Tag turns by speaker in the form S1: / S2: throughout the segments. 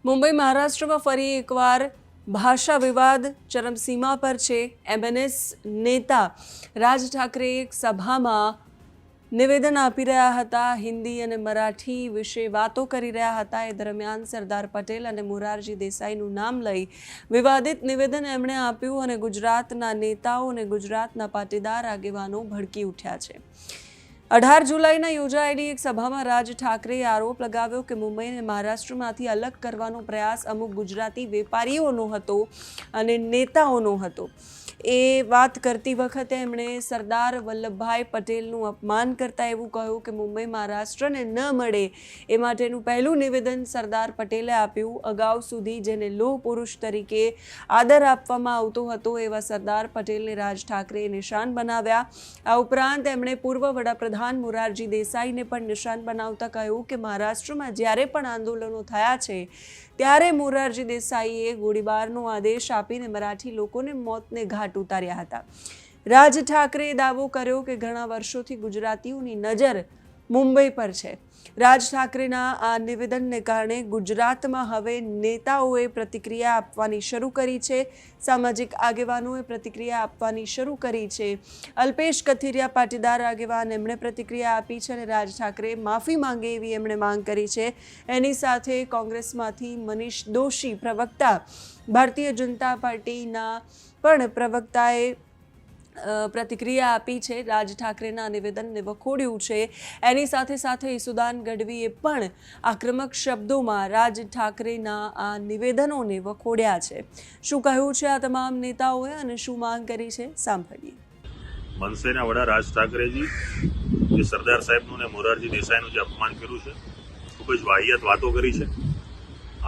S1: મુંબઈ મહારાષ્ટ્રમાં ફરી એકવાર ભાષા વિવાદ ચરમસીમા પર છે। એમએનએસ નેતા રાજ ઠાકરે એક સભામાં નિવેદન આપી રહ્યા હતા, હિન્દી અને મરાઠી વિશે વાતો કરી રહ્યા હતા। એ દરમિયાન સરદાર પટેલ અને મોરારજી દેસાઈનું નામ લઈ વિવાદિત નિવેદન એમણે આપ્યું અને ગુજરાતના નેતાઓ અને ગુજરાતના પાટીદાર આગેવાનો ભડકી ઉઠ્યા છે। 18 જુલાઈના યોજાયેલી એક સભામાં રાજ ઠાકરેએ આરોપ લગાવ્યો કે મુંબઈને મહારાષ્ટ્રમાંથી અલગ કરવાનો પ્રયાસ અમુક ગુજરાતી વેપારીઓનો હતો અને નેતાઓનો હતો। એ વાત કરતી વખતે એમણે સરદાર વલ્લભભાઈ પટેલનું અપમાન કરતા એવું કહ્યું કે મુંબઈ મહારાષ્ટ્રને ન મળે એ માટેનું પહેલું નિવેદન સરદાર પટેલે આપ્યું। અગાઉ સુધી જેને લોહ પુરુષ તરીકે આદર આપવામાં આવતો હતો એવા સરદાર પટેલને રાજ ઠાકરેએ નિશાન બનાવ્યા। આ ઉપરાંત એમણે પૂર્વ વડાપ્રધાન મોરારજી દેસાઈને પણ નિશાન બનાવતા કહ્યું કે મહારાષ્ટ્રમાં જ્યારે પણ આંદોલનો થયા છે ત્યારે મોરારજી દેસાઈએ ગોળીબારનો આદેશ આપીને મરાઠી લોકોને મોતને ઘાટ ઉતાર્યા હતા। રાજ ઠાકરેએ દાવો કર્યો કે ઘણા વર્ષોથી ગુજરાતીઓની નજર મુંબઈ પર છે। રાજ ઠાકરેના આ નિવેદનને કારણે ગુજરાતમાં હવે નેતાઓએ પ્રતિક્રિયા આપવાની શરૂ કરી છે, સામાજિક આગેવાનોએ પ્રતિક્રિયા આપવાની શરૂ કરી છે। અલ્પેશ કથિરિયા પાટીદાર આગેવાન એમણે પ્રતિક્રિયા આપી છે અને રાજ ઠાકરે માફી માંગે એવી એમણે માંગ કરી છે। એની સાથે કોંગ્રેસમાંથી મનીષ દોશી પ્રવક્તા, ભારતીય જનતા પાર્ટીના પણ પ્રવક્તાએ પ્રતિક્રિયા આપી છે, રાજ ઠાકરેના નિવેદનને વખોડ્યું છે। એની સાથે સાથે ઈસુદાન ગઢવીએ પણ આક્રમક શબ્દોમાં રાજ ઠાકરેના આ નિવેદનોને વખોડ્યા છે। શું કહ્યું છે આ તમામ નેતાઓએ અને શું માંગ કરી છે, સાંભળીએ।
S2: મનસેના વડા રાજ ઠાકરેજી જે સરદાર સાહેબનું ને મોરારજી દેસાઈનું જે અપમાન કર્યું છે, ખૂબ જ વાહિયાત વાતો કરી છે।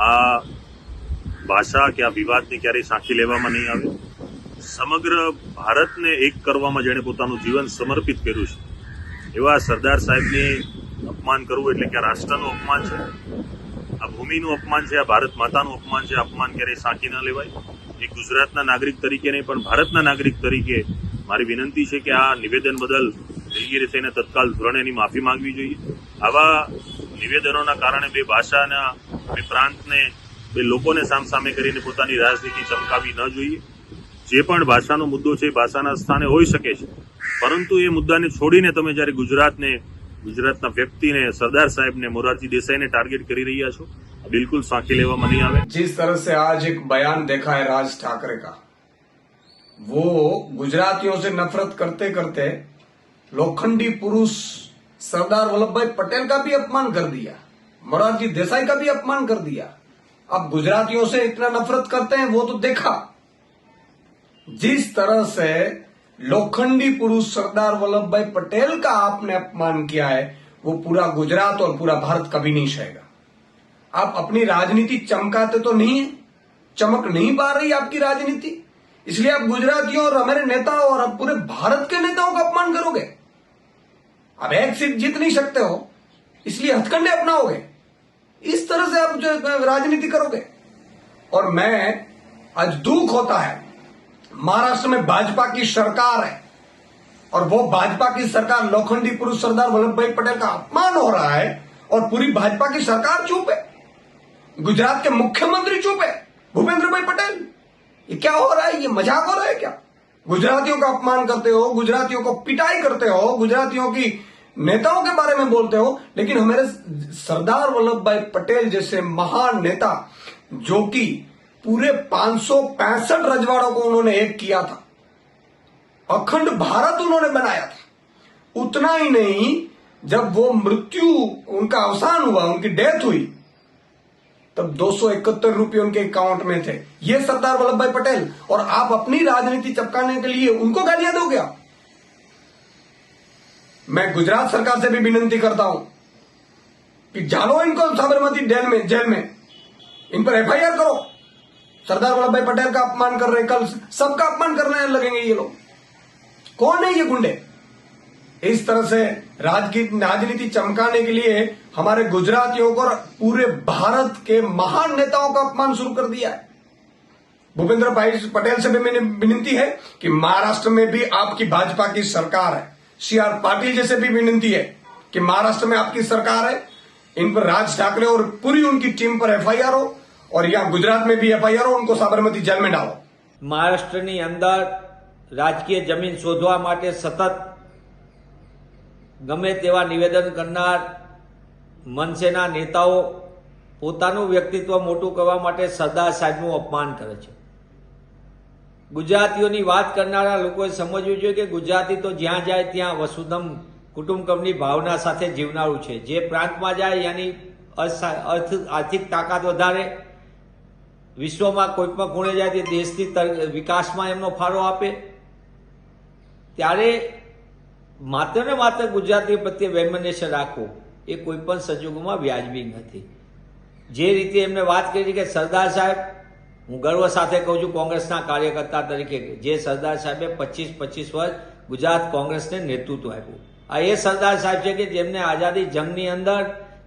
S2: આ ભાષા કે આ વિવાદને ક્યારેય સાંખી લેવામાં નહીં આવે। સમગ્ર ભારતને એક કરવામાં જેણે પોતાનું જીવન સમર્પિત કર્યું છે એવા સરદાર સાહેબને અપમાન કરવું એટલે કે રાષ્ટ્રનું અપમાન છે, આ ભૂમિનું અપમાન છે, આ ભારત માતાનું અપમાન છે। અપમાન ક્યારેય સાંખી ન લેવાય। એક ગુજરાતના નાગરિક તરીકે નહીં પણ ભારતના નાગરિક તરીકે મારી વિનંતી છે કે આ નિવેદન બદલ દિલગીરી થઈને તત્કાલ ધોરણે એની માફી માંગવી જોઈએ। આવા નિવેદનોના કારણે બે ભાષાના, બે પ્રાંતને, બે લોકોને સામસામે કરીને પોતાની રાજનીતિ ચમકાવી ન જોઈએ। જે પણ ભાષાનો મુદ્દો છે એ ભાષાના સ્થાને હોઈ શકે છે, પરંતુ એ મુદ્દાને છોડીને તમે જ્યારે ગુજરાતના વ્યક્તિને, સરદાર સાહેબને, મોરારજી દેસાઈને ટાર્ગેટ કરી રહ્યા છો, बिल्कुल साँखी लेवा नहीं आवे।
S3: जिस तरह से आज एक बयान देखा है राज ठाकरे का, वो गुजरातियों से नफरत करते करते लोखंडी पुरुष सरदार वल्लभभाई पटेल का भी अपमान कर दिया, मोरारजी देसाई का भी अपमान कर दिया। अब गुजरातियों से इतना नफरत करते हैं वो तो देखा। जिस तरह से लोखंडी पुरुष सरदार वल्लभभाई पटेल का आपने अपमान किया है वो पूरा गुजरात और पूरा भारत कभी नहीं सहेगा। आप अपनी राजनीति चमकाते तो नहीं है, चमक नहीं पा रही आपकी राजनीति, इसलिए आप गुजरातियों और हमारे नेताओं और अब पूरे भारत के नेताओं का अपमान करोगे। आप एक सीट जीत नहीं सकते हो इसलिए हथकंडे अपनाओगे, इस तरह से आप जो राजनीति करोगे। और मैं आज दुख होता है, महाराष्ट्र में भाजपा की सरकार है और वो भाजपा की सरकार, लोखंडी पुरुष सरदार वल्लभभाई पटेल का अपमान हो रहा है और पूरी भाजपा की सरकार चुप है, गुजरात के मुख्यमंत्री चुप है, भूपेंद्र भाई पटेल। ये क्या हो रहा है? ये मजाक हो रहा है क्या? गुजरातियों का अपमान करते हो, गुजरातियों को पिटाई करते हो, गुजरातियों की नेताओं के बारे में बोलते हो, लेकिन हमारे सरदार वल्लभभाई पटेल जैसे महान नेता, जो कि पूरे 565 रजवाड़ों को उन्होंने एक किया था, अखंड भारत उन्होंने बनाया था। उतना ही नहीं, जब वो मृत्यु, उनका अवसान हुआ, उनकी डेथ हुई, तब 271 रुपये उनके अकाउंट में थे। ये सरदार वल्लभभाई पटेल, और आप अपनी राजनीति चमकाने के लिए उनको गालियां दोगे आप? मैं गुजरात सरकार से भी विनती करता हूं कि डालो इनको साबरमती जेल में, इन पर एफआईआर करो। सरदार वल्लभभाई पटेल का अपमान कर रहे, कल सबका अपमान करने लगेंगे ये लोग। कौन है ये गुंडे? इस तरह से राजनीति चमकाने के लिए हमारे गुजरातियों को और पूरे भारत के महान नेताओं का अपमान शुरू कर दिया है। भूपेंद्र भाई पटेल से भी मैंने विनती है कि महाराष्ट्र में भी आपकी भाजपा की सरकार है, सीआर पाटिल जैसे भी विनती है कि महाराष्ट्र में आपकी सरकार है, इन पर राज ठाकरे और पूरी उनकी टीम पर एफआईआर हो और यहाँ गुजरात में भी एफआईआर हो, उनको साबरमती जेल में डालो।
S4: મહારાષ્ટ્રની અંદર રાજકીય જમીન શોધવા માટે સતત ગમે તેવા નિવેદન કરનાર મનસેના નેતાઓ પોતાનું વ્યક્તિત્વ મોટું કરવા માટે સરદાર સાહેબનું અપમાન કરે છે. ગુજરાતીઓની વાત કરનારા લોકોએ સમજવું જોઈએ કે ગુજરાતી તો જ્યાં જાય ત્યાં વસુધમ કુટુંબકમની ભાવના સાથે જીવનારું છે. જે પ્રાંતમાં જાય એની આર્થિક તાકાત વધારે, વિશ્વમાં કોઈ પણ ખૂણે જાય તે દેશની વિકાસમાં એમનો ફાળો આપે. ત્યારે માત્ર ને માત્ર ગુજરાતી પ્રત્યે વૈમનસ્ય રાખવું એ કોઈ પણ સંજોગોમાં વ્યાજબી નથી. જે રીતે એમને વાત કરી કે સરદાર સાહેબ, હું ગર્વ સાથે કહું છું કોંગ્રેસના કાર્યકર્તા તરીકે, જે સરદાર સાહેબે 25 વર્ષ ગુજરાત કોંગ્રેસને નેતૃત્વ આપ્યું. આ એ સરદાર સાહેબ છે કે જેમને આઝાદી જંગની અંદર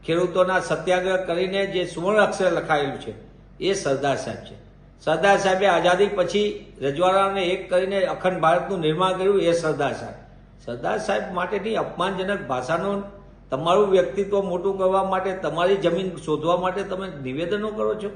S4: ખેડૂતોના સત્યાગ્રહ કરીને જે સુવર્ણ અક્ષરે લખાયેલું છે એ સરદાર સાહેબ છે. સરદાર સાહેબે આઝાદી પછી રજવાડાઓને એક કરીને અખંડ ભારતનું નિર્માણ કર્યું એ સરદાર સાહેબ. સરદાર સાહેબ માટેની અપમાનજનક ભાષાનો તમારું વ્યક્તિત્વ મોટું કરવા માટે, તમારી જમીન શોધવા માટે તમે નિવેદનો કરો છો.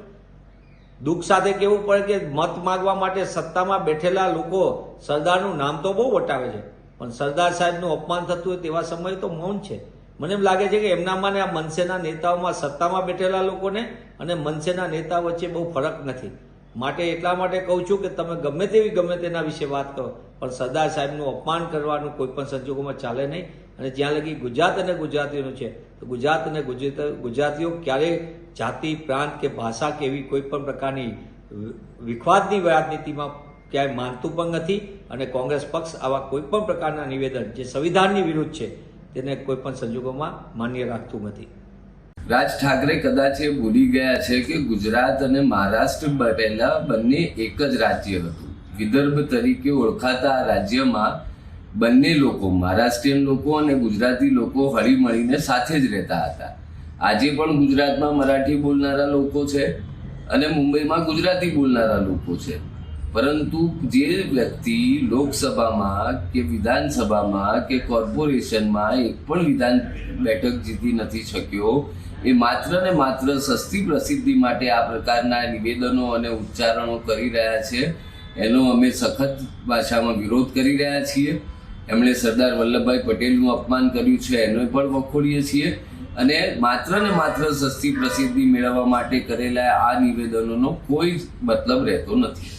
S4: દુઃખ સાથે કહેવું પડે કે મત માગવા માટે સત્તામાં બેઠેલા લોકો સરદારનું નામ તો બહુ વટાવે છે, પણ સરદાર સાહેબનું અપમાન થતું હોય તેવા સમયે તો મૌન છે. મને એમ લાગે છે કે એમનામાં ને આ મનસેના નેતાઓમાં, સત્તામાં બેઠેલા લોકોને અને મનસેના નેતા વચ્ચે બહુ ફરક નથી. માટે એટલા માટે કહું છું કે તમે ગમે તેના વિશે વાત કરો, પણ સરદાર સાહેબનું અપમાન કરવાનું કોઈ પણ સંજોગોમાં ચાલે નહીં. અને જ્યાં લગી ગુજરાત અને ગુજરાતીઓનું છે તો ગુજરાત અને ગુજરાતીઓ ક્યારેય જાતિ, પ્રાંત કે ભાષા કે એવી કોઈ પણ પ્રકારની વિખવાદની રાજનીતિમાં ક્યાંય માનતું પણ નથી. અને કોંગ્રેસ પક્ષ આવા કોઈ પણ પ્રકારના નિવેદન જે સંવિધાનની વિરુદ્ધ છે તેને કોઈ પણ સંજોગોમાં માન્ય રાખતું નથી.
S5: રાજ ઠાકરે કદાચ એ ભૂલી ગયા છે કે ગુજરાત અને મહારાષ્ટ્ર પહેલા બંને એક જ રાજ્ય હતું. વિદર્ભ તરીકે ઓળખાતા આ રાજ્યમાં બંને લોકો, મહારાષ્ટ્રીયન લોકો અને ગુજરાતી લોકો હળીમળીને સાથે જ રહેતા હતા. આજે પણ ગુજરાતમાં મરાઠી બોલનારા લોકો છે અને મુંબઈમાં ગુજરાતી બોલનારા લોકો છે. પરંતુ જે વ્યક્તિ લોકસભામાં કે વિધાનસભામાં કે કોર્પોરેશનમાં એક પણ વિધાન બેઠક જીતી નથી શક્યો, એ માત્ર ને માત્ર સસ્તી પ્રસિદ્ધિ માટે આ પ્રકારના નિવેદનો અને ઉચ્ચારણો કરી રહ્યા છે, એનો અમે સખત ભાષામાં વિરોધ કરી રહ્યા છીએ. એમણે સરદાર વલ્લભભાઈ પટેલનું અપમાન કર્યું છે એનો પણ વખોડીએ છીએ. અને માત્ર ને માત્ર સસ્તી પ્રસિદ્ધિ મેળવવા માટે કરેલા આ નિવેદનોનો કોઈ મતલબ રહેતો નથી.